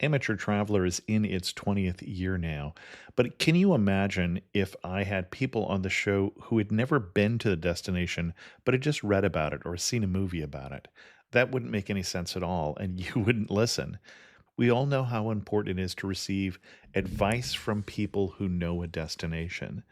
Amateur Traveler is in its 20th year now, but can you imagine if I had people on the show who had never been to the destination but had just read about it or seen a movie about it? That wouldn't make any sense at all, and you wouldn't listen. We all know how important it is to receive advice from people who know a destination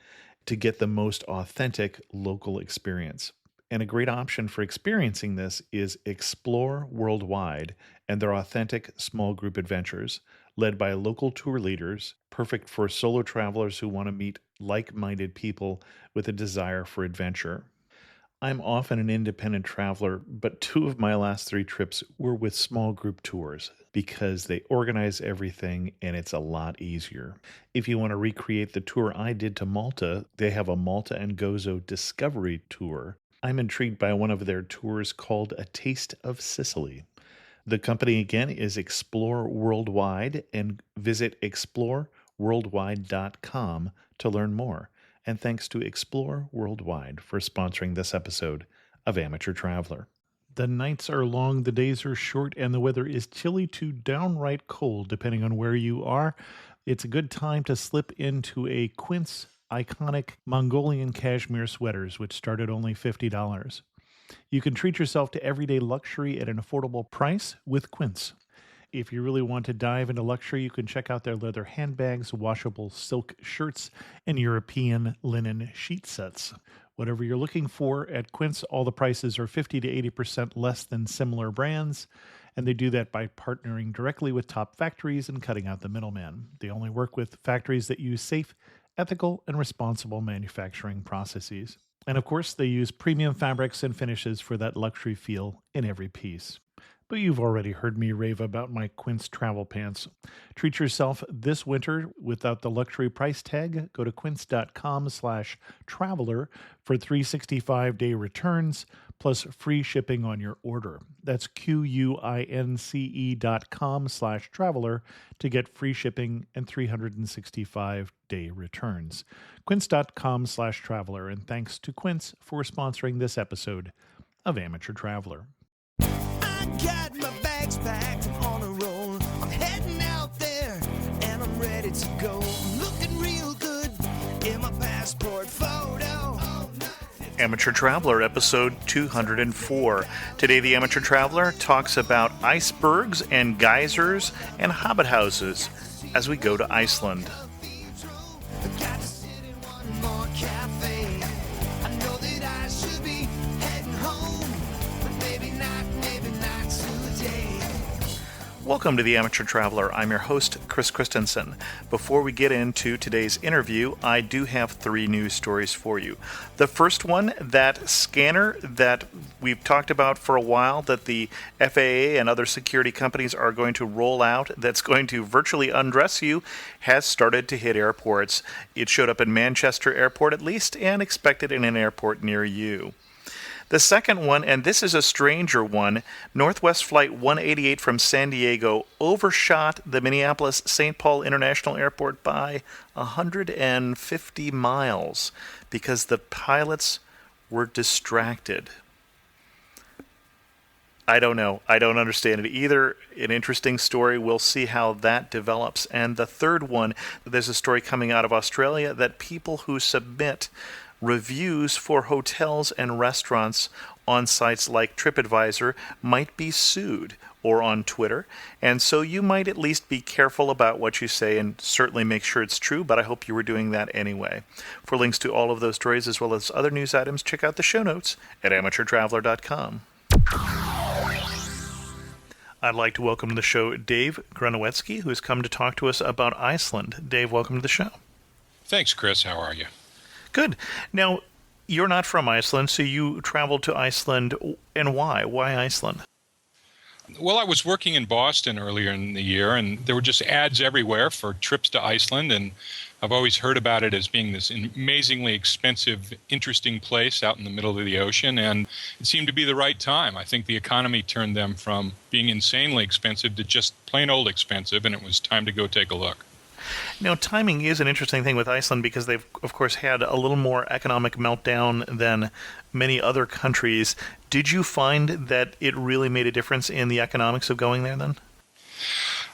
to get the most authentic local experience. And a great option for experiencing this is Explore Worldwide and their authentic small group adventures, led by local tour leaders, perfect for solo travelers who want to meet like minded people with a desire for adventure. I'm often an independent traveler, but two of my last three trips were with small group tours because they organize everything and it's a lot easier. If you want to recreate the tour I did to Malta, they have a Malta and Gozo Discovery Tour. I'm intrigued by one of their tours called A Taste of Sicily. The company again is Explore Worldwide, and visit exploreworldwide.com to learn more. And thanks to Explore Worldwide for sponsoring this episode of Amateur Traveler. The nights are long, the days are short, and the weather is chilly to downright cold, depending on where you are. It's a good time to slip into a Quince iconic Mongolian cashmere sweaters, which start at only $50. You can treat yourself to everyday luxury at an affordable price with Quince. If you really want to dive into luxury, you can check out their leather handbags, washable silk shirts, and European linen sheet sets. Whatever you're looking for at Quince, all the prices are 50 to 80% less than similar brands, and they do that by partnering directly with top factories and cutting out the middleman. They only work with factories that use safe, ethical, and responsible manufacturing processes. And of course, they use premium fabrics and finishes for that luxury feel in every piece. But you've already heard me rave about my Quince travel pants. Treat yourself this winter without the luxury price tag. Go to quince.com/traveler for 365-day returns plus free shipping on your order. That's QUINCE.com/traveler to get free shipping and 365-day returns. Quince.com/traveler. And thanks to Quince for sponsoring this episode of Amateur Traveler. Got my bags packed, I'm on a roll. I'm heading out there and I'm ready to go. I'm looking real good in my passport photo. Amateur Traveler, episode 204. Today, the Amateur Traveler talks about icebergs and geysers and hobbit houses as we go to Iceland. Got to sit in one more cafe. I know that I should be heading home, but maybe not today. Welcome to the Amateur Traveler. I'm your host, Chris Christensen. Before we get into today's interview, I do have three news stories for you. The first one, that scanner that we've talked about for a while, that the FAA and other security companies are going to roll out, that's going to virtually undress you, has started to hit airports. It showed up in Manchester Airport at least, and expected in an airport near you. The second one, and this is a stranger one, Northwest Flight 188 from San Diego overshot the Minneapolis-St. Paul International Airport by 150 miles because the pilots were distracted. I don't know. I don't understand it either. An interesting story. We'll see how that develops. And the third one, there's a story coming out of Australia that people who submit reviews for hotels and restaurants on sites like TripAdvisor might be sued, or on Twitter, and so you might at least be careful about what you say and certainly make sure it's true, but I hope you were doing that anyway. For links to all of those stories as well as other news items, check out the show notes at amateurtraveler.com. I'd like to welcome to the show Dave Grenewetzki, who has come to talk to us about Iceland. Dave, welcome to the show. Thanks, Chris. How are you? Good. Now, you're not from Iceland, so you traveled to Iceland, and why? Why Iceland? Well, I was working in Boston earlier in the year, and there were just ads everywhere for trips to Iceland, and I've always heard about it as being this amazingly expensive, interesting place out in the middle of the ocean, and it seemed to be the right time. I think the economy turned them from being insanely expensive to just plain old expensive, and it was time to go take a look. Now, timing is an interesting thing with Iceland because they've, of course, had a little more economic meltdown than many other countries. Did you find that it really made a difference in the economics of going there then?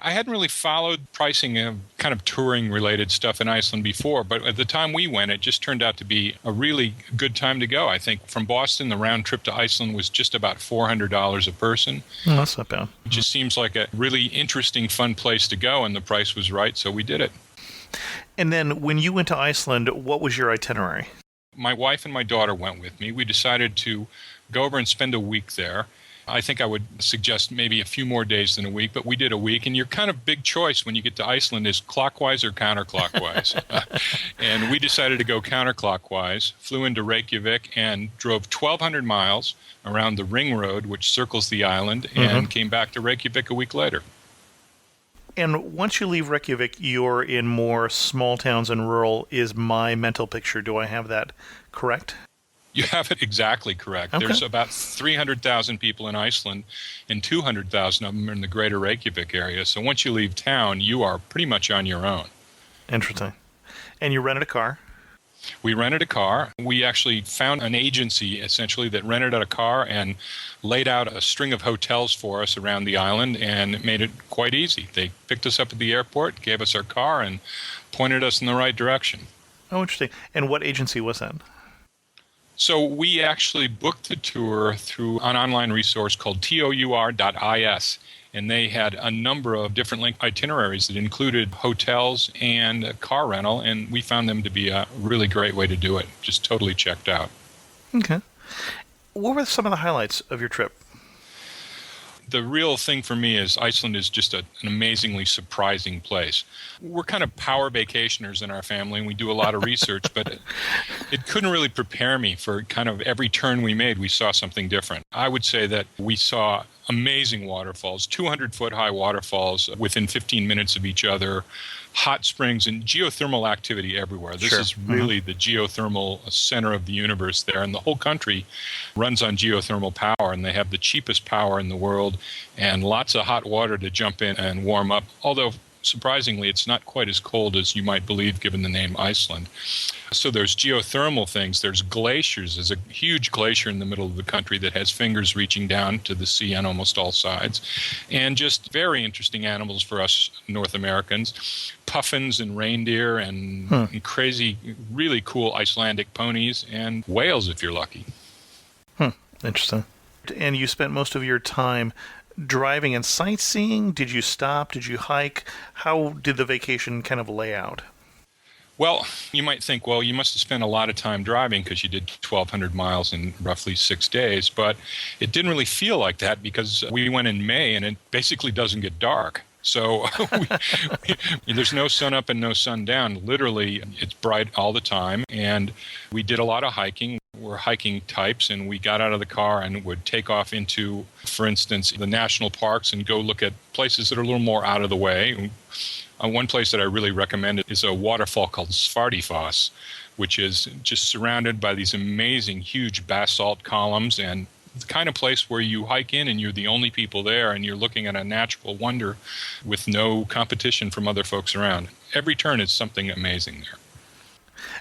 I hadn't really followed pricing of kind of touring-related stuff in Iceland before, but at the time we went, it just turned out to be a really good time to go. I think from Boston, the round trip to Iceland was just about $400 a person. Oh, that's not bad. It just seems like a really interesting, fun place to go, and the price was right, so we did it. And then when you went to Iceland, what was your itinerary? My wife and my daughter went with me. We decided to go over and spend a week there. I think I would suggest maybe a few more days than a week, but we did a week. And your kind of big choice when you get to Iceland is clockwise or counterclockwise. And we decided to go counterclockwise, flew into Reykjavik, and drove 1,200 miles around the ring road, which circles the island, and came back to Reykjavik a week later. And once you leave Reykjavik, you're in more small towns and rural, is my mental picture. Do I have that correct? You have it exactly correct. Okay. There's about 300,000 people in Iceland, and 200,000 of them are in the greater Reykjavik area. So once you leave town, you are pretty much on your own. Interesting. And you rented a car? We rented a car. We actually found an agency, essentially, that rented out a car and laid out a string of hotels for us around the island, and it made it quite easy. They picked us up at the airport, gave us our car, and pointed us in the right direction. Oh, interesting. And what agency was that? So we actually booked the tour through an online resource called tour.is, and they had a number of different itineraries that included hotels and a car rental, and we found them to be a really great way to do it. Just totally checked out. Okay. What were some of the highlights of your trip? The real thing for me is Iceland is just an amazingly surprising place. We're kind of power vacationers in our family, and we do a lot of research, but it couldn't really prepare me for kind of every turn we made, we saw something different. I would say that we saw amazing waterfalls, 200-foot high waterfalls within 15 minutes of each other, hot springs, and geothermal activity everywhere. This is really the geothermal center of the universe there, and the whole country runs on geothermal power, and they have the cheapest power in the world and lots of hot water to jump in and warm up, although surprisingly, it's not quite as cold as you might believe given the name Iceland. So there's geothermal things. There's glaciers. There's a huge glacier in the middle of the country that has fingers reaching down to the sea on almost all sides. And just very interesting animals for us North Americans. Puffins and reindeer and crazy, really cool Icelandic ponies and whales if you're lucky. Interesting. And you spent most of your time driving and sightseeing? Did you stop? Did you hike? How did the vacation kind of lay out? Well, you might think, well, you must have spent a lot of time driving because you did 1,200 miles in roughly 6 days, but it didn't really feel like that because we went in May and it basically doesn't get dark. So there's no sun up and no sun down. Literally, it's bright all the time, and we did a lot of hiking. We're hiking types, and we got out of the car and would take off into, for instance, the national parks and go look at places that are a little more out of the way. One place that I really recommend is a waterfall called Svartifoss, which is just surrounded by these amazing, huge basalt columns, and the kind of place where you hike in and you're the only people there and you're looking at a natural wonder with no competition from other folks around. Every turn is something amazing there.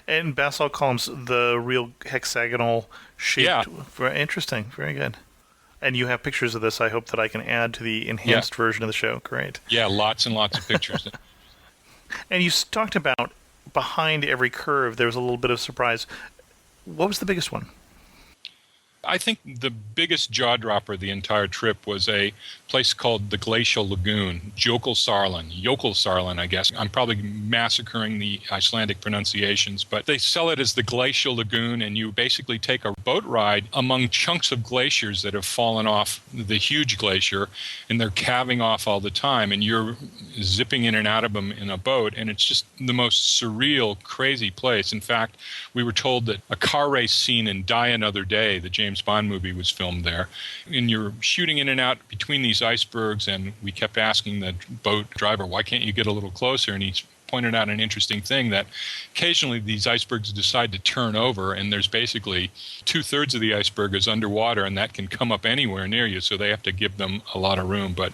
And basalt columns, the real hexagonal shape. Yeah. Very interesting. Very good. And you have pictures of this, I hope, that I can add to the enhanced version of the show. Great. Yeah, lots and lots of pictures. And you talked about behind every curve, there was a little bit of surprise. What was the biggest one? I think the biggest jaw dropper of the entire trip was a place called the Glacial Lagoon, Jokulsarlon, I guess. I'm probably massacring the Icelandic pronunciations, but they sell it as the Glacial Lagoon, and you basically take a boat ride among chunks of glaciers that have fallen off the huge glacier, and they're calving off all the time, and you're zipping in and out of them in a boat, and it's just the most surreal, crazy place. In fact, we were told that a car race scene in Die Another Day, the James Bond movie, was filmed there. And you're shooting in and out between these icebergs, and we kept asking the boat driver, why can't you get a little closer? And he pointed out an interesting thing, that occasionally these icebergs decide to turn over, and there's basically 2/3 of the iceberg is underwater, and that can come up anywhere near you, so they have to give them a lot of room. But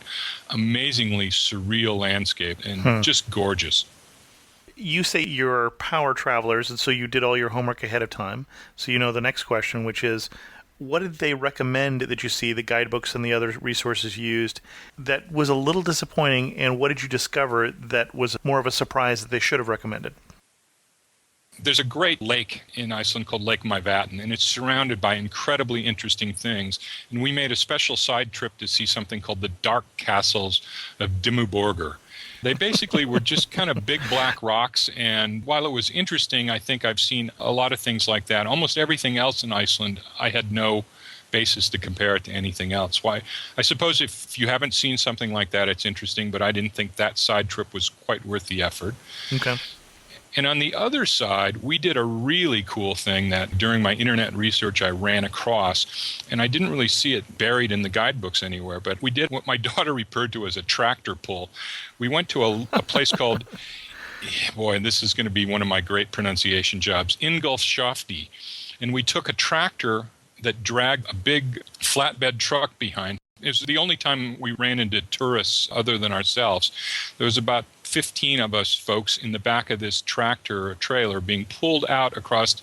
amazingly surreal landscape and just gorgeous. You say you're power travelers, and so you did all your homework ahead of time. So you know the next question, which is, What did they recommend that you see, the guidebooks and the other resources used, that was a little disappointing, and what did you discover that was more of a surprise that they should have recommended? There's a great lake in Iceland called Lake Myvatn, and it's surrounded by incredibly interesting things. And we made a special side trip to see something called the Dark Castles of Dimmuborgir. They basically were just kind of big black rocks, and while it was interesting, I think I've seen a lot of things like that. Almost everything else in Iceland, I had no basis to compare it to anything else. Why? I suppose if you haven't seen something like that, it's interesting, but I didn't think that side trip was quite worth the effort. Okay. And on the other side, we did a really cool thing that during my internet research I ran across, and I didn't really see it buried in the guidebooks anywhere, but we did what my daughter referred to as a tractor pull. We went to a place called, boy, and this is going to be one of my great pronunciation jobs, Ingolfshofdi. And we took a tractor that dragged a big flatbed truck behind. It was the only time we ran into tourists other than ourselves. There was about 15 of us folks in the back of this tractor or trailer being pulled out across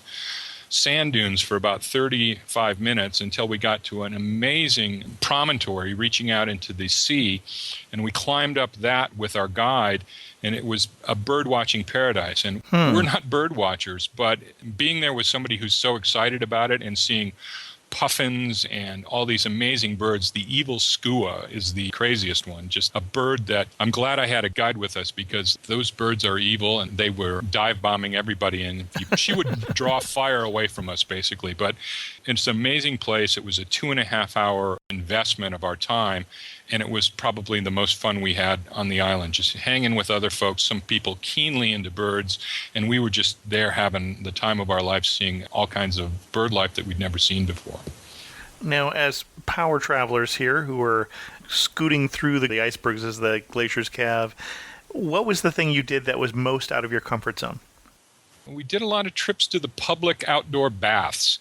sand dunes for about 35 minutes until we got to an amazing promontory reaching out into the sea. And we climbed up that with our guide, and it was a bird-watching paradise. And we're not bird watchers, but being there with somebody who's so excited about it and seeing puffins and all these amazing birds. The evil skua is the craziest one, just a bird that I'm glad I had a guide with us, because those birds are evil and they were dive bombing everybody, and she would draw fire away from us basically. But it's an amazing place. It was a 2.5 hour investment of our time, and it was probably the most fun we had on the island, just hanging with other folks, some people keenly into birds, and we were just there having the time of our lives, seeing all kinds of bird life that we'd never seen before. Now, as power travelers here who are scooting through the icebergs as the glaciers calve, what was the thing you did that was most out of your comfort zone? We did a lot of trips to the public outdoor baths.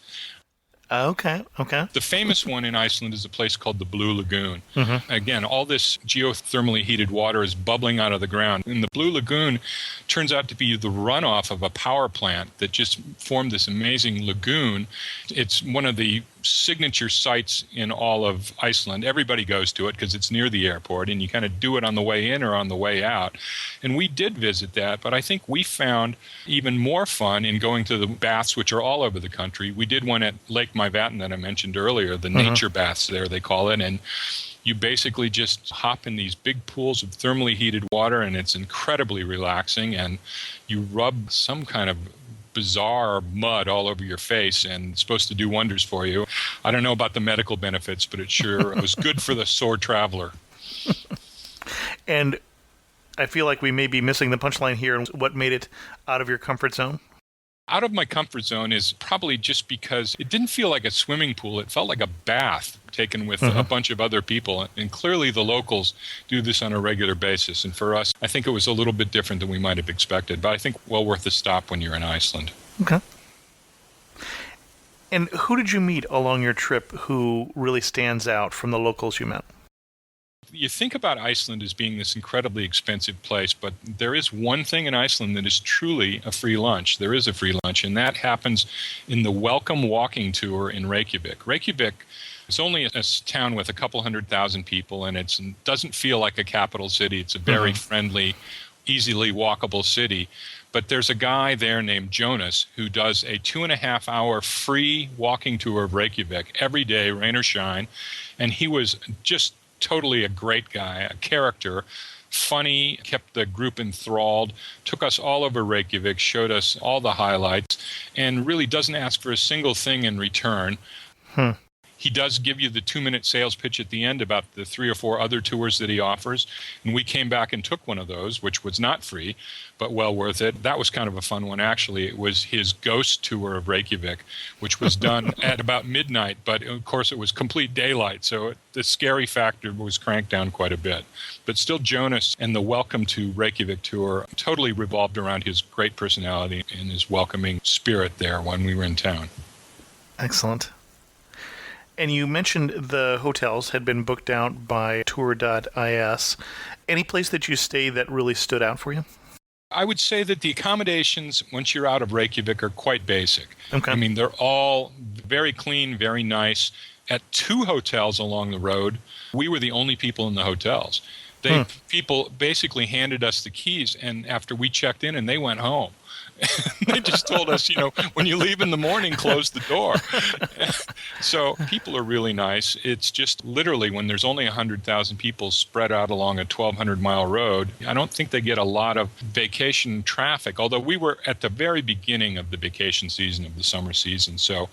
Okay. The famous one in Iceland is a place called the Blue Lagoon. Again, all this geothermally heated water is bubbling out of the ground. And the Blue Lagoon turns out to be the runoff of a power plant that just formed this amazing lagoon. It's one of the signature sites in all of Iceland. Everybody goes to it because it's near the airport, and you kind of do it on the way in or on the way out. And we did visit that, but I think we found even more fun in going to the baths, which are all over the country. We did one at Lake Myvatn that I mentioned earlier, the nature baths there, they call it, and you basically just hop in these big pools of thermally heated water, and it's incredibly relaxing, and you rub some kind of bizarre mud all over your face, and it's supposed to do wonders for you. I don't know about the medical benefits, but it sure was good for the sore traveler. And I feel like we may be missing the punchline here. What made it out of your comfort zone? Out of my comfort zone is probably just because it didn't feel like a swimming pool. It felt like a bath taken with a bunch of other people. And clearly the locals do this on a regular basis. And for us, I think it was a little bit different than we might have expected. But I think well worth a stop when you're in Iceland. Okay. And who did you meet along your trip who really stands out from the locals you met? You think about Iceland as being this incredibly expensive place, but there is one thing in Iceland that is truly a free lunch. There is a free lunch, and that happens in the Welcome Walking Tour in Reykjavik. Reykjavik is only a town with a couple 100,000 people, and it doesn't feel like a capital city. It's a very friendly, easily walkable city. But there's a guy there named Jonas who does a 2.5 hour free walking tour of Reykjavik every day, rain or shine, and he was just totally a great guy, a character, funny, kept the group enthralled, took us all over Reykjavik, showed us all the highlights, and really doesn't ask for a single thing in return. He does give you the 2-minute sales pitch at the end about the 3 or 4 other tours that he offers. And we came back and took one of those, which was not free, but well worth it. That was kind of a fun one, actually. It was his ghost tour of Reykjavik, which was done at about midnight. But, of course, it was complete daylight, so the scary factor was cranked down quite a bit. But still, Jonas and the Welcome to Reykjavik tour totally revolved around his great personality and his welcoming spirit there when we were in town. Excellent. And you mentioned the hotels had been booked out by tour.is. Any place that you stayed that really stood out for you? I would say that the accommodations, once you're out of Reykjavik, are quite basic. Okay. I mean, they're all very clean, very nice. At 2 hotels along the road, we were the only people in the hotels. People basically handed us the keys, and after we checked in, and they went home. They just told us, when you leave in the morning, close the door. So people are really nice. It's just literally when there's only 100,000 people spread out along a 1,200-mile road, I don't think they get a lot of vacation traffic, although we were at the very beginning of the vacation season, of the summer season, so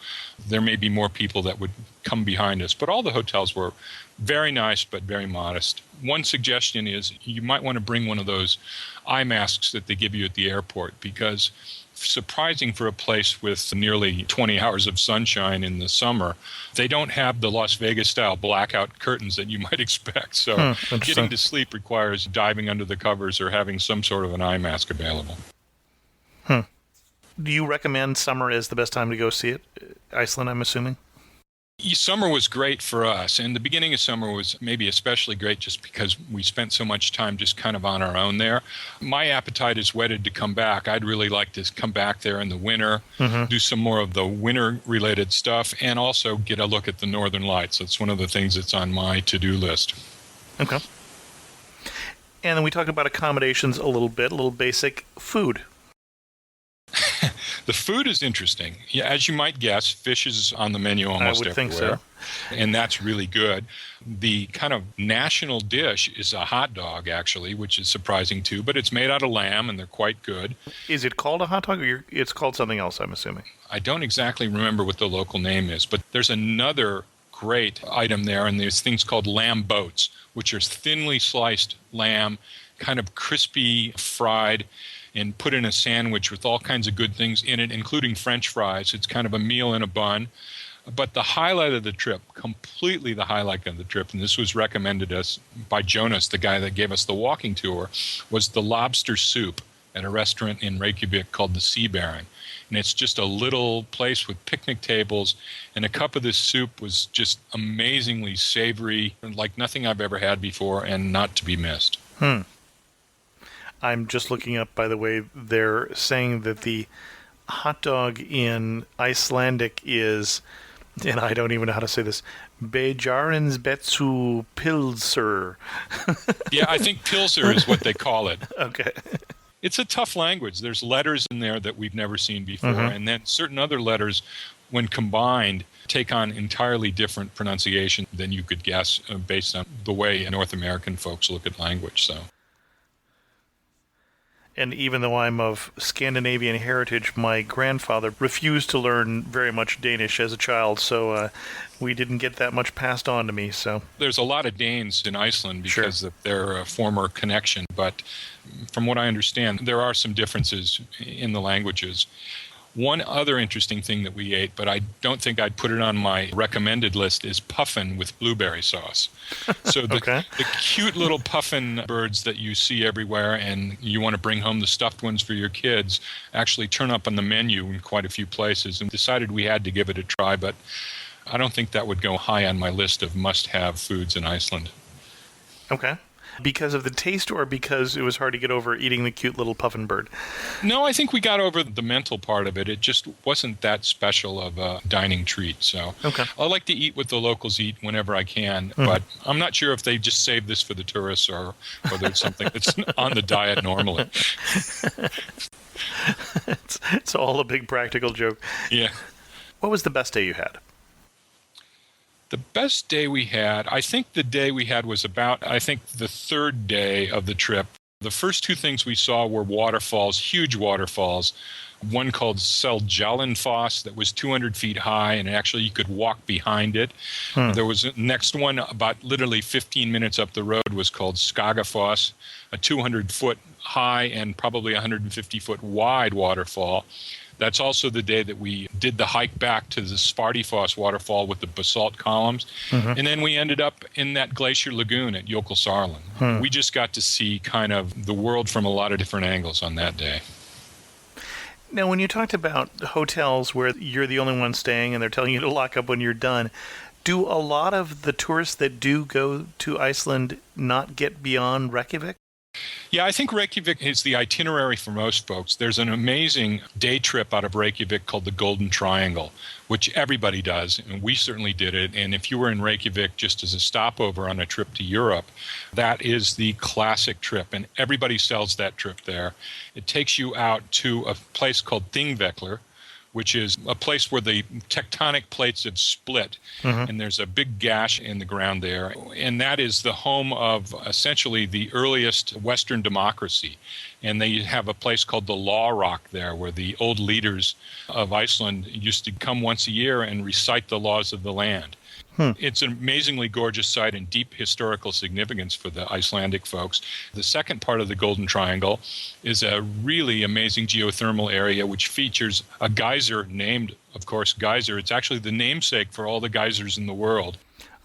there may be more people that would come behind us. But all the hotels were very nice, but very modest. One suggestion is you might want to bring one of those eye masks that they give you at the airport, because surprising for a place with nearly 20 hours of sunshine in the summer, they don't have the Las Vegas-style blackout curtains that you might expect. So getting to sleep requires diving under the covers or having some sort of an eye mask available. Do you recommend summer is the best time to go see it? Iceland, I'm assuming? Summer was great for us, and the beginning of summer was maybe especially great just because we spent so much time just kind of on our own there. My appetite is whetted to come back. I'd really like to come back there in the winter, do some more of the winter-related stuff, and also get a look at the Northern Lights. That's one of the things that's on my to-do list. Okay. And then we talked about accommodations a little basic food. The food is interesting. Yeah, as you might guess, fish is on the menu almost everywhere. I would think so. And that's really good. The kind of national dish is a hot dog, actually, which is surprising too, but it's made out of lamb, and they're quite good. Is it called a hot dog, or it's called something else, I'm assuming? I don't exactly remember what the local name is, but there's another great item there, and there's things called lamb boats, which are thinly sliced lamb, kind of crispy fried, and put in a sandwich with all kinds of good things in it, including French fries. It's kind of a meal in a bun. But the highlight of the trip, completely the highlight of the trip, and this was recommended us by Jonas, the guy that gave us the walking tour, was the lobster soup at a restaurant in Reykjavik called the Sea Baron. And it's just a little place with picnic tables, and a cup of this soup was just amazingly savory, like nothing I've ever had before, and not to be missed. I'm just looking up, by the way, they're saying that the hot dog in Icelandic is, and I don't even know how to say this, Bejarensbetsu Pilser. Yeah, I think Pilser is what they call it. Okay. It's a tough language. There's letters in there that we've never seen before, and then certain other letters, when combined, take on entirely different pronunciation than you could guess based on the way North American folks look at language. So. And even though I'm of Scandinavian heritage, my grandfather refused to learn very much Danish as a child, so we didn't get that much passed on to me. So there's a lot of Danes in Iceland because of their former connection, but from what I understand, there are some differences in the languages. One other interesting thing that we ate, but I don't think I'd put it on my recommended list, is puffin with blueberry sauce. So the cute little puffin birds that you see everywhere, and you want to bring home the stuffed ones for your kids, actually turn up on the menu in quite a few places, and decided we had to give it a try, but I don't think that would go high on my list of must-have foods in Iceland. Okay. Because of the taste, or because it was hard to get over eating the cute little puffin bird? No, I think we got over the mental part of it. It just wasn't that special of a dining treat. So I like to eat what the locals eat whenever I can, but I'm not sure if they just save this for the tourists or whether it's something that's on the diet normally. It's all a big practical joke. Yeah. What was the best day you had? The best day we had, I think the day we had was about, the third day of the trip. The first two things we saw were waterfalls, huge waterfalls. One called Seljalandsfoss that was 200 feet high, and actually you could walk behind it. There was a next one about literally 15 minutes up the road was called Skogafoss, a 200-foot high and probably 150-foot wide waterfall. That's also the day that we did the hike back to the Svartifoss waterfall with the basalt columns. And then we ended up in that glacial lagoon at Jokulsarlon. We just got to see kind of the world from a lot of different angles on that day. Now, when you talked about hotels where you're the only one staying and they're telling you to lock up when you're done, do a lot of the tourists that do go to Iceland not get beyond Reykjavik? Yeah, I think Reykjavik is the itinerary for most folks. There's an amazing day trip out of Reykjavik called the Golden Triangle, which everybody does, and we certainly did it. And if you were in Reykjavik just as a stopover on a trip to Europe, that is the classic trip, and everybody sells that trip there. It takes you out to a place called Thingvellir, which is a place where the tectonic plates have split, and there's a big gash in the ground there. And that is the home of essentially the earliest Western democracy. And they have a place called the Law Rock there, where the old leaders of Iceland used to come once a year and recite the laws of the land. It's an amazingly gorgeous site and deep historical significance for the Icelandic folks. The second part of the Golden Triangle is a really amazing geothermal area which features a geyser named, of course, Geysir. It's actually the namesake for all the geysers in the world.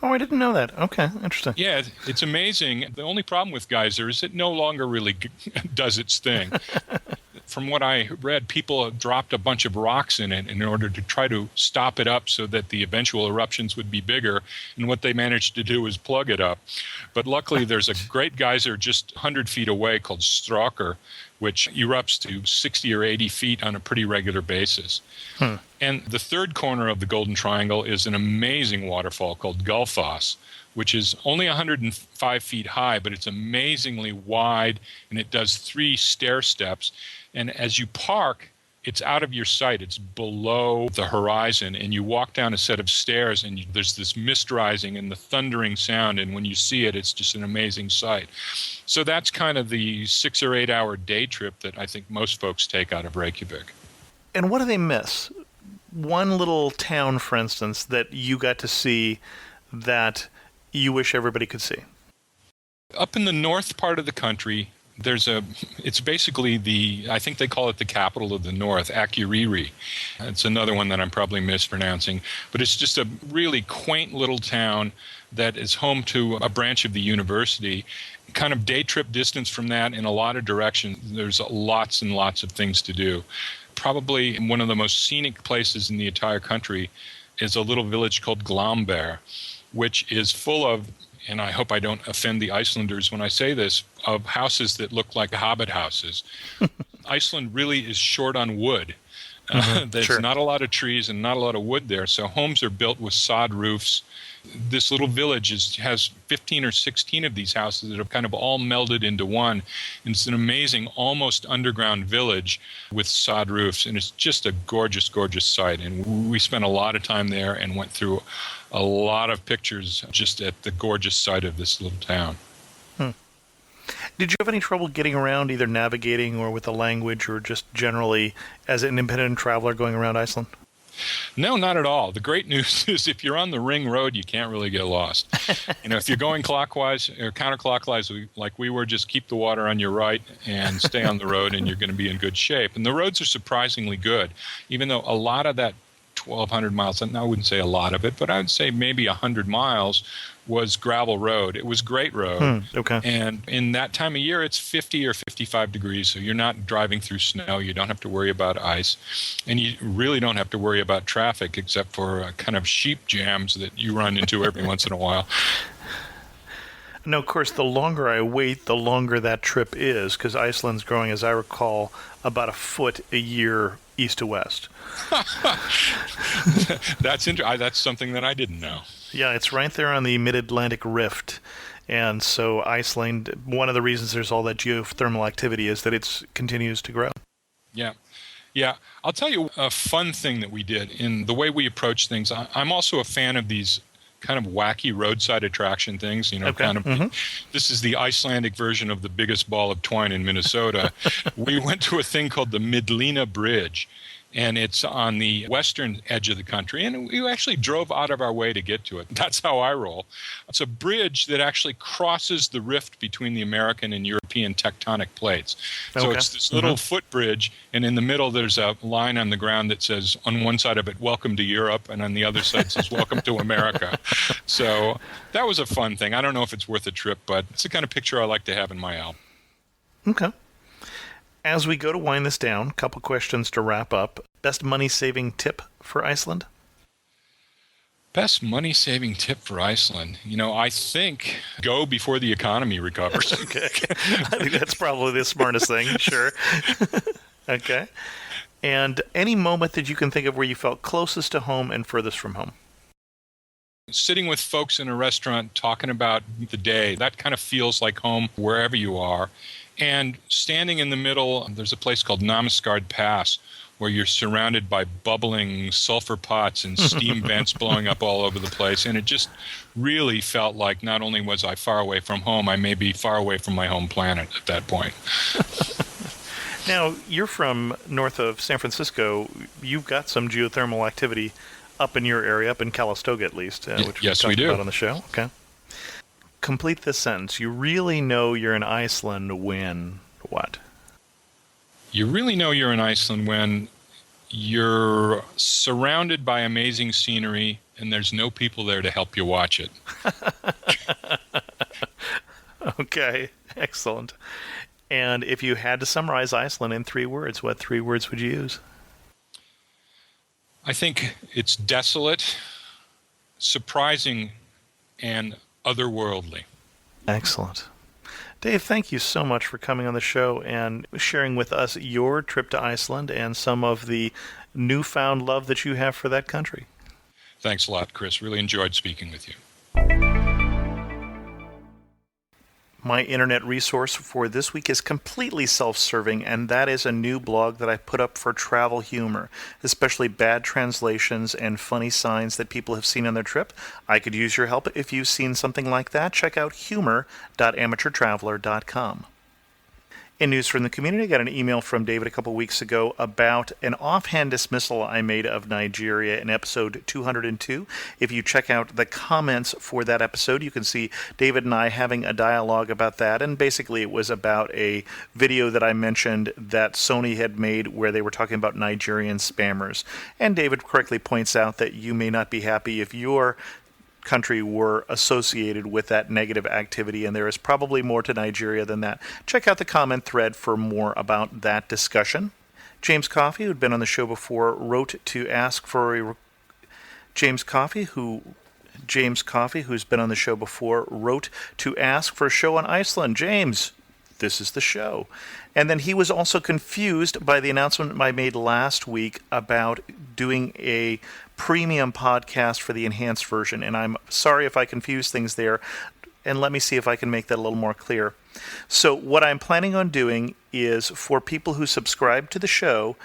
Oh, I didn't know that. Okay, interesting. Yeah, it's amazing. The only problem with Geysir is it no longer really does its thing. From what I read, people have dropped a bunch of rocks in it in order to try to stop it up so that the eventual eruptions would be bigger. And what they managed to do is plug it up. But luckily, there's a great geyser just 100 feet away called Strokkur, which erupts to 60 or 80 feet on a pretty regular basis. And the third corner of the Golden Triangle is an amazing waterfall called Gulfoss, which is only 105 feet high, but it's amazingly wide, and it does 3 stair steps. And as you park, it's out of your sight. It's below the horizon, and you walk down a set of stairs, and there's this mist rising and the thundering sound, and when you see it, it's just an amazing sight. So that's kind of the 6 or 8 hour day trip that I think most folks take out of Reykjavik. And what do they miss? One little town, for instance, that you got to see that you wish everybody could see. Up in the north part of the country, it's basically I think they call it the capital of the north, Akureyri. It's another one that I'm probably mispronouncing, but it's just a really quaint little town that is home to a branch of the university. Kind of day trip distance from that in a lot of directions. There's lots and lots of things to do. Probably one of the most scenic places in the entire country is a little village called Glaumbaer, which is full of, and I hope I don't offend the Icelanders when I say this, of houses that look like hobbit houses. Iceland really is short on wood. There's not a lot of trees and not a lot of wood there, so homes are built with sod roofs. This little village has 15 or 16 of these houses that have kind of all melded into one. And it's an amazing, almost underground village with sod roofs, and it's just a gorgeous, gorgeous sight. And we spent a lot of time there and went through a lot of pictures just at the gorgeous site of this little town. Did you have any trouble getting around, either navigating or with the language, or just generally as an independent traveler going around Iceland? No, not at all. The great news is if you're on the ring road, you can't really get lost. If you're going clockwise or counterclockwise like we were, just keep the water on your right and stay on the road, and you're going to be in good shape. And the roads are surprisingly good, even though a lot of that 1,200 miles, and I wouldn't say a lot of it, but I would say maybe 100 miles was gravel road. It was great road. Okay. And in that time of year, it's 50 or 55 degrees, so you're not driving through snow. You don't have to worry about ice. And you really don't have to worry about traffic, except for kind of sheep jams that you run into every once in a while. No, of course, the longer I wait, the longer that trip is, because Iceland's growing, as I recall, about a foot a year east to west. That's something that I didn't know. Yeah, it's right there on the Mid-Atlantic Rift. And so Iceland, one of the reasons there's all that geothermal activity is that it continues to grow. Yeah. Yeah. I'll tell you a fun thing that we did in the way we approach things. I'm also a fan of these kind of wacky roadside attraction things, This is the Icelandic version of the biggest ball of twine in Minnesota. We went to a thing called the Midlina Bridge, and it's on the western edge of the country, and we actually drove out of our way to get to it. That's how I roll. It's a bridge that actually crosses the rift between the American and European tectonic plates. So it's this little footbridge, and in the middle there's a line on the ground that says, on one side of it, "Welcome to Europe," and on the other side says, "Welcome to America." So that was a fun thing. I don't know if it's worth a trip, but it's the kind of picture I like to have in my album. Okay. As we go to wind this down, a couple questions to wrap up. Best money-saving tip for Iceland? Best money-saving tip for Iceland. I think go before the economy recovers. Okay. I think that's probably the smartest thing, sure. Okay. And any moment that you can think of where you felt closest to home and furthest from home? Sitting with folks in a restaurant talking about the day, that kind of feels like home wherever you are. And standing in the middle, there's a place called Namaskard Pass where you're surrounded by bubbling sulfur pots and steam vents blowing up all over the place. And it just really felt like not only was I far away from home, I may be far away from my home planet at that point. Now, you're from north of San Francisco. You've got some geothermal activity up in your area, up in Calistoga at least, which yes, we we talked do. about on the show. Okay. Complete this sentence. You really know you're in Iceland when what? You really know you're in Iceland when you're surrounded by amazing scenery and there's no people there to help you watch it. Okay, excellent. And if you had to summarize Iceland in 3 words, what 3 words would you use? I think it's desolate, surprising, and otherworldly. Excellent. Dave, thank you so much for coming on the show and sharing with us your trip to Iceland and some of the newfound love that you have for that country. Thanks a lot, Chris. Really enjoyed speaking with you. My internet resource for this week is completely self-serving, and that is a new blog that I put up for travel humor, especially bad translations and funny signs that people have seen on their trip. I could use your help if you've seen something like that. Check out humor.amateurtraveler.com. In news from the community, I got an email from David a couple weeks ago about an offhand dismissal I made of Nigeria in episode 202. If you check out the comments for that episode, you can see David and I having a dialogue about that, and basically it was about a video that I mentioned that Sony had made where they were talking about Nigerian spammers. And David correctly points out that you may not be happy if your country were associated with that negative activity, and there is probably more to Nigeria than that. Check out the comment thread for more about that discussion. James Coffey, who'd been on the show before, wrote to ask for a... James Coffey, who's been on the show before, wrote to ask for a show on Iceland. James, this is the show. And then he was also confused by the announcement I made last week about doing a premium podcast for the enhanced version. And I'm sorry if I confused things there. And let me see if I can make that a little more clear. So what I'm planning on doing is for people who subscribe to the show,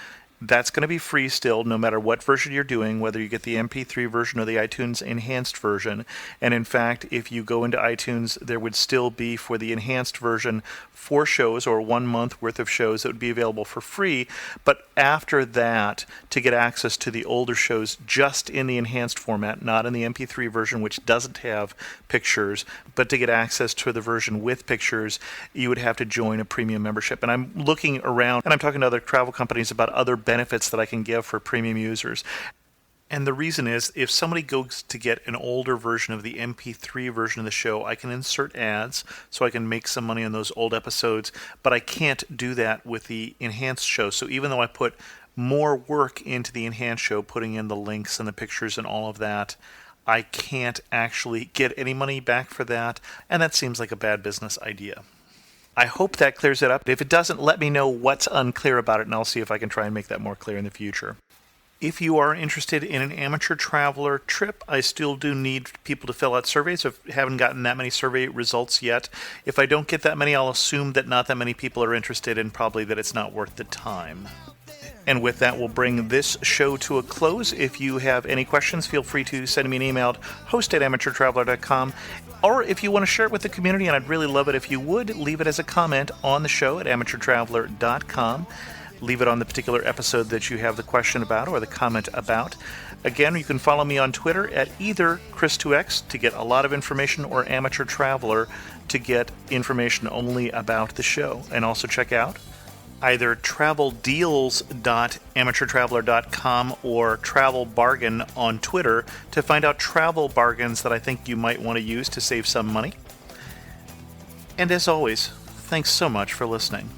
that's going to be free still, no matter what version you're doing, whether you get the MP3 version or the iTunes enhanced version. And in fact, if you go into iTunes, there would still be, for the enhanced version, 4 shows or 1 month worth of shows that would be available for free. But after that, to get access to the older shows just in the enhanced format, not in the MP3 version, which doesn't have pictures, but to get access to the version with pictures, you would have to join a premium membership. And I'm looking around, and I'm talking to other travel companies about other benefits that I can give for premium users. And the reason is, if somebody goes to get an older version of the MP3 version of the show, I can insert ads so I can make some money on those old episodes, but I can't do that with the enhanced show. So even though I put more work into the enhanced show, putting in the links and the pictures and all of that, I can't actually get any money back for that, and that seems like a bad business idea. I hope that clears it up. If it doesn't, let me know what's unclear about it, and I'll see if I can try and make that more clear in the future. If you are interested in an amateur traveler trip, I still do need people to fill out surveys. I haven't gotten that many survey results yet. If I don't get that many, I'll assume that not that many people are interested and probably that it's not worth the time. And with that, we'll bring this show to a close. If you have any questions, feel free to send me an email at host@amateurtraveler.com. Or if you want to share it with the community, and I'd really love it if you would, leave it as a comment on the show at amateurtraveler.com. Leave it on the particular episode that you have the question about or the comment about. Again, you can follow me on Twitter at either Chris2X to get a lot of information, or Amateur Traveler to get information only about the show. And also check out either traveldeals.amateurtraveler.com or Travel Bargain on Twitter to find out travel bargains that I think you might want to use to save some money. And as always, thanks so much for listening.